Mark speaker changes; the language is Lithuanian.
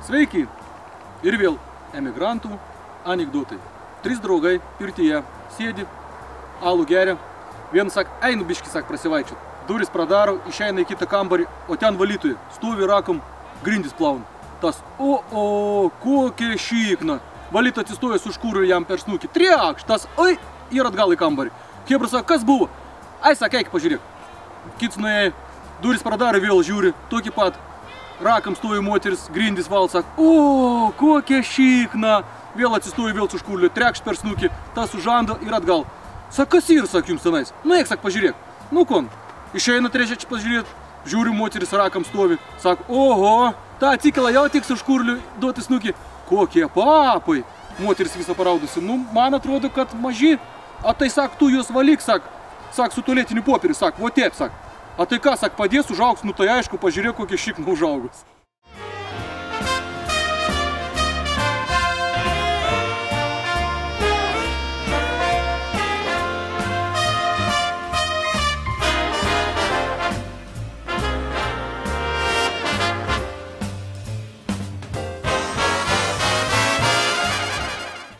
Speaker 1: Sveiki! Ir vėl emigrantų anekdotai. 3 draugai pirtyje sėdi, alų geria. Vienas sak, einu biškį, sak, prasivaikščiot. Duris pradaro, išeina į kitą kambarį, o ten valytojai. Stovi rakom, grindis plauna. Tas, kokia šikna. Valyta atsistoja su škūriu jam per snukį. Triakš, tas, oi, ir atgal į kambarį. Hebra sako, kas buvo? Ai, sak, eik, pažiūrėk. Kits nuėjo, duris pradaro, vėl žiūri, tokį pat. Rakam stovi moteris, grindis val, sak, kokia šikna. Vėl atsistoja, vėl su škūriu, trekšt per snukį, tas užando ir atgal. Sak, kas yra, sak, jums tenais? Nu, eik, sak, pažiūrėk. Nu, kon, išeina trečią čia pažiūrėt, žiūri, moteris rakam stovi. Sak, oho, ta atsikela jau tik su škūriu duoti snukį. Kokie papai. Moteris visą paraudusi. Nu, man atrodo, kad maži. A tai, sak, tu juos valyk, sak, su tualetiniu popieriu, sak, vo taip, sak. A tai ką, sak, padės užaugs, nu tai aišku, pažiūrėk, kokia šikna užaugus.